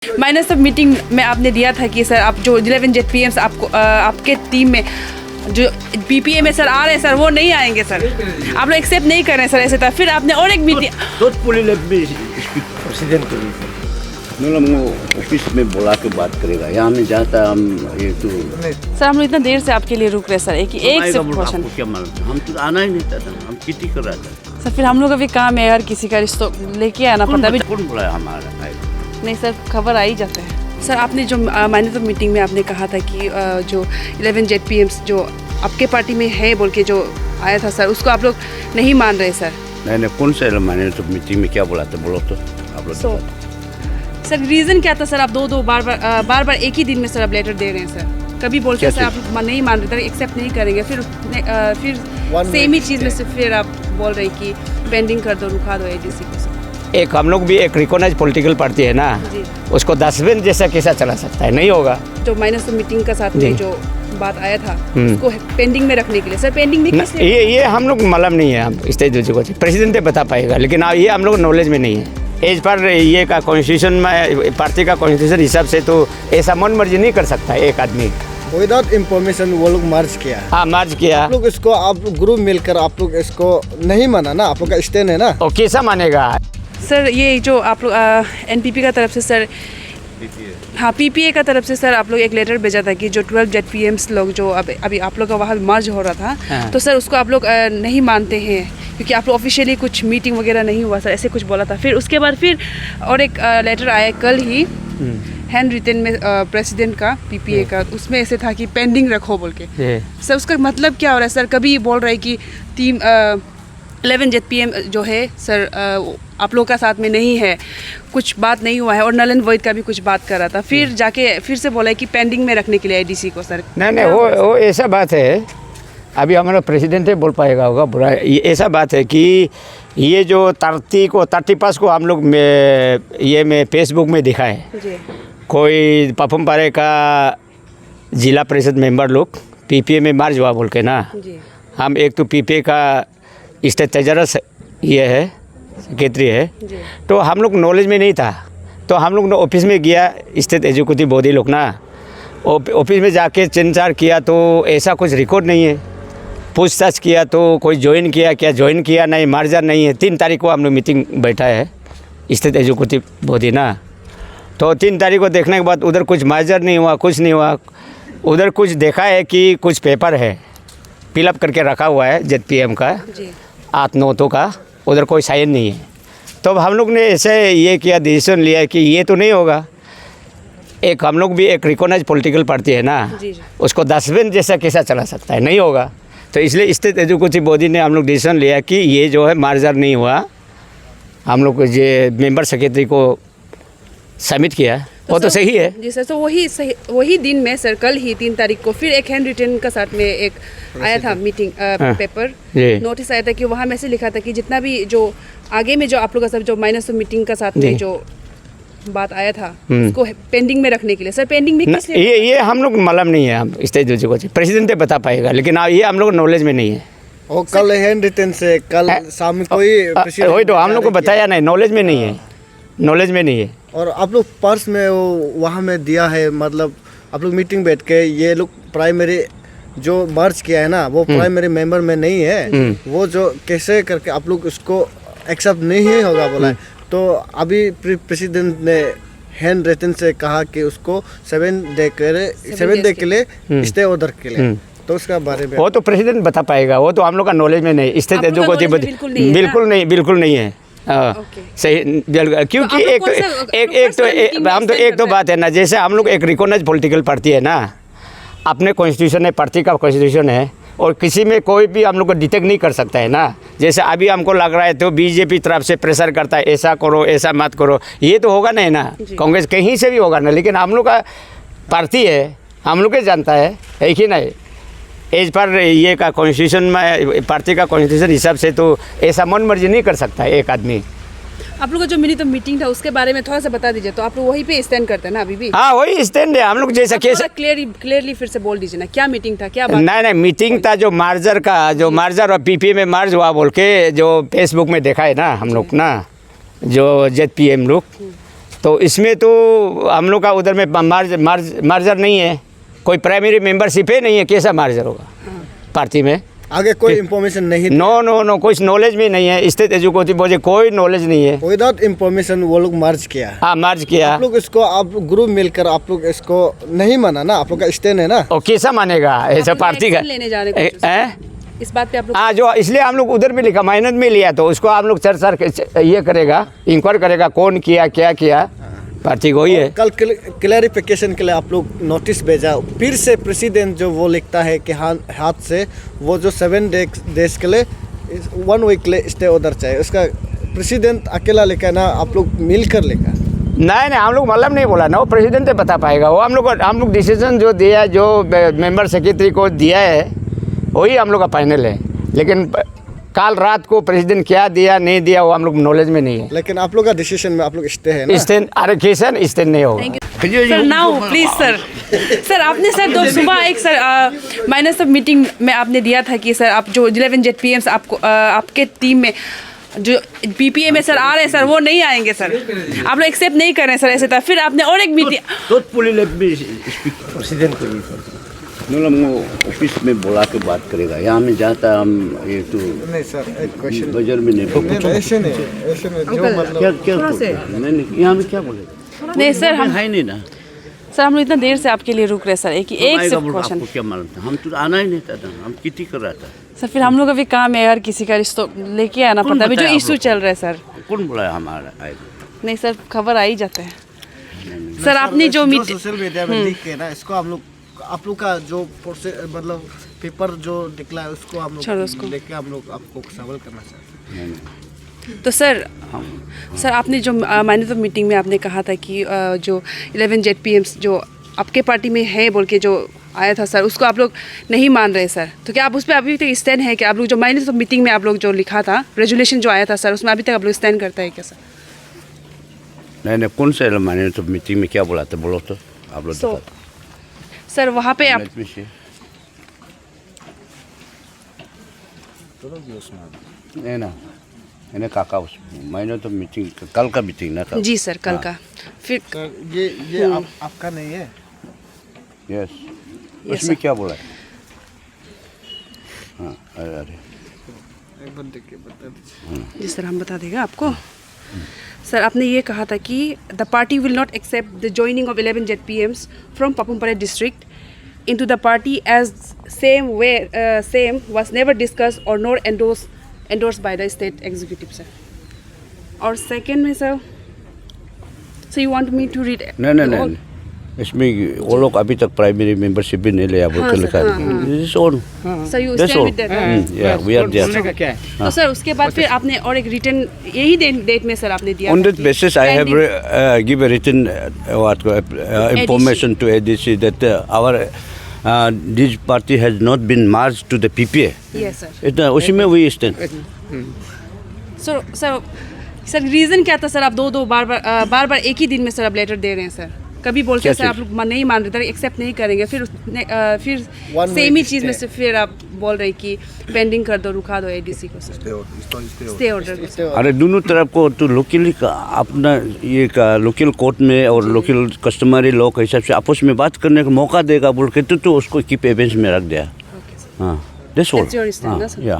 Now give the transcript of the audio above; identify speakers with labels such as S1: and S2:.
S1: Minus सब meeting में आपने दिया था कि सर आप जो 11 ZPMs आपको आपके टीम में जो PPA में सर आ रहे हैं सर वो नहीं आएंगे सर, आप लोग एक्सेप्ट नहीं कर रहे हैं सर, ऐसे था। फिर आपने और एक मीटिंग
S2: प्रेसिडेंट को मतलब ऑफिस में बुला के बात करेगा, यहाँ नहीं जाता हम ये तो
S1: सर हम लोग इतना देर से आपके लिए रुक रहे हैं सर, एक सिर्फ क्वेश्चन।
S2: क्या मालूम, हम तो आना ही नहीं चाहता, हम किटी कर रहा था
S1: सर। फिर हम लोग का भी काम है यार, किसी का रिश्ता लेके आना पड़ता है।
S2: कौन बुलाया हमारा?
S1: नहीं सर, खबर आ ही जाता है सर। आपने जो माइनस ऑफ मीटिंग में आपने कहा था कि जो 11 ZPMs जो आपके पार्टी में है बोल के जो आया था सर, उसको आप लोग नहीं मान रहे सर।
S2: नहीं कौन सा माइनस ऑफ मीटिंग में क्या बोला था, बोलो तो आप लोग।
S1: सर रीज़न क्या था सर? आप दो बार एक ही दिन में सर आप लेटर दे रहे हैं सर। कभी बोलते हैं सर आप नहीं मान रहे थे, एक्सेप्ट नहीं करेंगे, फिर सेम ही चीज़ में से फिर आप बोल रहे कि पेंडिंग कर दो, रुका दो ADC को सर।
S3: एक हम लोग भी एक रिकॉग्नाइज पॉलिटिकल पार्टी है ना, उसको डस्टबिन जैसा कैसा चला सकता है? नहीं होगा।
S1: जो माइनस मीटिंग का साथ में जो बात आया था उसको पेंडिंग में रखने के लिए सर, पेंडिंग में किस लिए?
S3: ये हम लोग मालूम नहीं है, हम स्टेट को प्रेसिडेंट बता पाएगा, लेकिन ये हम लोग नॉलेज में नहीं है। एज पर ये का कॉन्स्टिट्यूशन में पार्टी का कॉन्स्टिट्यूशन हिसाब से तो ऐसा मन मर्जी नहीं कर सकता एक आदमी
S4: विदाउट इन्फॉर्मेशन। वो लोग मार्च किया,
S3: हाँ मार्च किया।
S4: आप लोग इसको आप ग्रुप मिलकर आप लोग इसको नहीं माना ना, आप लोग का स्टैंड है ना,
S3: और कैसा मानेगा
S1: सर? ये जो आप लोग NPP का तरफ से सर, हाँ PPA का तरफ से सर आप लोग एक लेटर भेजा था कि जो 12 ZPMs लोग जो अभी आप लोग का वहाँ मर्ज हो रहा था,
S3: हाँ।
S1: तो सर उसको आप लोग नहीं मानते हैं क्योंकि आप लोग ऑफिशियली कुछ मीटिंग वगैरह नहीं हुआ सर, ऐसे कुछ बोला था। फिर उसके बाद फिर और एक लेटर आया कल ही हैंड रिटन में प्रेसिडेंट का PPA का, उसमें ऐसे था कि पेंडिंग रखो बोल के। सर उसका मतलब क्या हो रहा है सर? कभी बोल रहा है कि टीम 11 ZPM जो है सर आप लोग का साथ में नहीं है, कुछ बात नहीं हुआ है, और नलन वैद का भी कुछ बात कर रहा था, फिर जाके फिर से बोला है कि पेंडिंग में रखने के लिए ADC को सर।
S3: नहीं वो ऐसा बात है, अभी हमारा प्रेसिडेंट ही बोल पाएगा होगा बुरा। ये ऐसा बात है कि ये जो 31 को हम लोग में फेसबुक में दिखा है, कोई पपम पारे का जिला परिषद मेंबर लोग PPA में मार्च हुआ बोल के ना, हम एक तो PPA का स्टेट ट्रेजरर ये है, सेक्रेटरी है, तो हम लोग नॉलेज में नहीं था, तो हम लोग ऑफिस में गया स्टेट एग्जीक्यूटिव बॉडी लोग ना, ऑफिस में जाके चिंचार किया तो ऐसा कुछ रिकॉर्ड नहीं है। पूछताछ किया तो कोई ज्वाइन किया, क्या ज्वाइन किया नहीं, मार्जर नहीं है। 3 तारीख को हम लोग मीटिंग बैठा है स्टेट एग्जीक्यूटिव बॉडी ना, तो 3 तारीख को देखने के बाद उधर कुछ मार्जर नहीं हुआ, कुछ नहीं हुआ। उधर कुछ देखा है कि कुछ पेपर है फिलअप करके रखा हुआ है ZPM का 8-9 का, उधर कोई साइन नहीं है। तो हम लोग ने ऐसे ये किया, डिसीजन लिया कि ये तो नहीं होगा। एक हम लोग भी एक रिकॉग्नाइज पॉलिटिकल पार्टी है ना, उसको डस्टबिन जैसा कैसा चला सकता है? नहीं होगा। तो इसलिए स्टेट एग्जीक्यूटिव बॉडी ने हम लोग डिसीजन लिया कि ये जो है मार्जर नहीं हुआ, हम लोग ये मेंबर सेक्रेटरी को सबमिट किया, वो तो सही है
S1: जी सर। तो वही दिन में सर, कल ही 3 तारीख को फिर एक हैंड रिटन का साथ में एक आया था मीटिंग पेपर, नोटिस आया था कि वहाँ में से लिखा था कि जितना भी जो आगे में जो आप लोग का सब जो माइनस मीटिंग का साथ में जो बात आया था उसको पेंडिंग में रखने के लिए सर। पेंडिंग में किस लिए?
S3: ये हम लोग मालूम नहीं है, हम स्टेट को प्रेसिडेंट बता पाएगा, लेकिन ये हम लोग नॉलेज में नहीं है।
S4: और कल हैंड रिटन से कल शाम को
S3: वही तो हम लोग को बताया नहीं, नॉलेज में नहीं है, नॉलेज में नहीं है।
S4: और आप लोग पर्स में वो वहाँ में दिया है, मतलब आप लोग मीटिंग बैठ के ये लोग प्राइमरी जो मर्ज किया है ना, वो प्राइमरी मेंबर में नहीं है, वो जो कैसे करके आप लोग उसको एक्सेप्ट नहीं होगा बोला है। तो अभी प्रेसिडेंट ने हैंड रिटन से कहा कि उसको 7 डे के लिए स्टे ऑर्डर के लिए, तो उसका बारे में
S3: वो तो प्रेसिडेंट बता पाएगा, वो तो हम लोग का नॉलेज में नहीं। स्टेट एग्जीक्यूटिव बिल्कुल नहीं है। सही, क्योंकि एक तो बात है ना, जैसे हम लोग एक रिकॉग्नाइज पॉलिटिकल पार्टी है ना, अपने कॉन्स्टिट्यूशन है, पार्टी का कॉन्स्टिट्यूशन है, और किसी में कोई भी हम लोग को डिटेक्ट नहीं कर सकता है ना। जैसे अभी हमको लग रहा है तो BJP तरफ से प्रेशर करता है, ऐसा करो ऐसा मत करो, ये तो होगा नहीं ना। कांग्रेस कहीं से भी होगा ना, लेकिन हम लोग का पार्टी है, हम लोग के जानता है कि नहीं। एज पर ये का कॉन्स्टिट्यूशन में पार्टी का कॉन्स्टिट्यूशन हिसाब से तो ऐसा मन मर्जी नहीं कर सकता है एक आदमी।
S1: आप लोग का जो मिनी तो मीटिंग था उसके बारे में थोड़ा सा बता दीजिए, तो आप लोग वहीं पे स्टैंड करते हैं ना अभी भी?
S3: हाँ वही स्टैंड है हम लोग, जैसा कैसे
S1: क्लियरली फिर से बोल दीजिए ना, क्या मीटिंग था, क्या बात?
S3: नहीं मीटिंग था जो मार्जर और PPA में मार्ज हुआ बोल के जो फेसबुक में देखा है ना हम लोग ना, जो ZPM लोग, तो इसमें तो हम लोग का उधर में मार्जर नहीं है, कोई प्राइमरी मेंबरशिप ही नहीं है, कैसा मार्जर होगा पार्टी में?
S4: आगे कोई इंफॉर्मेशन नहीं,
S3: नो कोई नॉलेज भी नहीं है, स्टेट एजुकेटिव बोर्ड कोई नॉलेज नहीं है।
S4: विदाउट इंफॉर्मेशन वो लोग मर्ज किया।
S3: हाँ मर्ज किया।
S4: आप लोग इसको, आप ग्रुप मिलकर आप लोग इसको नहीं माना ना, आप लोग का स्टैंड है ना।
S3: और कैसा मानेगा ऐसा पार्टी का?
S1: लेने जाने को इस बात पे आप लोग
S3: हाँ, जो इसलिए हम लोग उधर में लिखा, मेहनत में लिया, तो उसको हम लोग चर्चा ये करेगा, इंक्वायर करेगा कौन किया क्या किया, पार्टी को ही है।
S4: कल क्लैरिफिकेशन के लिए आप लोग नोटिस भेजा, फिर से प्रेसिडेंट जो वो लिखता है कि हाथ से वो जो 7 डेज के लिए 1 वीक के लिए स्टे ऑर्डर चाहिए, उसका प्रेसिडेंट अकेला लेकर ना आप लोग मिलकर लेकर?
S3: नहीं हम लोग मतलब नहीं बोला ना, वो प्रेसिडेंट से बता पाएगा। वो हम लोग डिसीजन जो दिया, जो मेंबर सेक्रेटरी को दिया है वही हम लोग का फाइनल है, लेकिन कल रात को प्रेसिडेंट क्या दिया नहीं दिया वो हम लोग नॉलेज में नहीं है।
S4: लेकिन आप लोग का डिसीजन में आप लोग स्टे है ना?
S3: स्टे नहीं होगा।
S1: सर नाउ प्लीज सर आपने सर दो सुबह एक सर माइनस ऑफ मीटिंग में आपने दिया था कि सर आप जो 11 ZPMs आपको आपके टीम में जो PPA में सर आ रहे हैं सर वो नहीं आएंगे सर, आप लोग एक्सेप्ट नहीं कर रहे हैं सर ऐसे था। फिर आपने और एक मीटिंग
S2: प्रेसिडेंट को वो ऑफिस में बुला के बात करेगा, यहाँ में जाता हम ये तो
S4: नहीं सर, एक क्वेश्चन
S2: बजर में नहीं,
S4: ऐसे नहीं जो मतलब
S2: क्या नहीं यहाँ में क्या बोलेगा?
S1: नहीं सर हम
S2: है नहीं ना
S1: सर, हम लोग इतना देर से आपके लिए रुक रहे सर, एक सिर्फ क्वेश्चन।
S2: आपको क्या मालूम था? हम तो आना ही नहीं था, हम कितनी कर रहा था
S1: सर। फिर हम लोग का भी काम है यार, किसी का रिश्ता लेके आना पड़ता है, अभी जो इशू चल रहा है सर।
S2: कौन बुलाया हमारा आएगा?
S1: नहीं सर, खबर आ ही जाते हैं सर। आपने जो मीटिंग
S4: सोशल मीडिया में लिख के ना, इसको हम लोग आप लोग का जो मतलब पेपर जो निकला है उसको हम लोग लेके हम लोग आपको सवाल करना चाहते हैं।
S1: तो सर आपने जो माइनस ऑफ मीटिंग में आपने कहा था कि जो 11 ZPMs जो आपके पार्टी में है बोल के जो आया था सर, उसको आप लोग नहीं मान रहे सर, तो क्या आप उस पर अभी तक स्टैंड है कि आप लोग जो माइनस ऑफ मीटिंग में आप लोग जो लिखा था रेजोल्यूशन जो आया था सर, उसमें अभी तक आप लोग स्टैंड करता है क्या सर?
S2: नहीं कौन सा माइनस ऑफ मीटिंग में क्या बोला था, बोलो तो आप लोग।
S1: सर वहाँ पे आप
S2: नहीं ना मैंने काका उस मैंने तो मीटिंग कल का मीटिंग ना था
S1: जी सर, कल का। फिर
S4: सर ये आपका नहीं है?
S2: यस उसमें क्या बोला है? हाँ अरे
S4: एक बार देख के बता दीजिए।
S1: जी सर, हम बता देगा आपको। सर आपने ये कहा था कि the party will not accept the joining of 11 ZPMs from Papum Pare district into the party as same was never discussed or nor endorsed by the state executive sir. और second में sir, so you want me to read?
S2: नहीं इसमें वो लोग अभी तक primary membership भी नहीं लिया बोल के लिखा है। This on
S1: so you stand with that?
S2: या वी आर देयर।
S1: तो सर उसके बाद फिर आपने और एक रिटर्न यही डेट में सर आपने दिया
S2: On that basis, I have give a written information to ADC that this party has not been merged to the PPA.
S1: Yes sir.
S2: उसी में we stand.
S1: सर रीज़न क्या था सर? आप दो बार एक ही दिन में सर आप लेटर दे रहे हैं सर, कभी बोलते हैं सर आप लोग नहीं मान रहे थे, एक्सेप्ट नहीं करेंगे, फिर सेम ही चीज़ में से फिर आप बोल रहे कि पेंडिंग कर दो, रुका दो ADC को सर, स्टे ऑर्डर।
S2: अरे दोनों तरफ को तो लोकली का अपना ये का लोकल कोर्ट में और लोकल कस्टमरी लॉ के हिसाब से आपस में बात करने का मौका देगा बोल के तो उसको कीप एविडेंस में रख दिया। हाँ that's all.
S1: That's your stand,
S2: या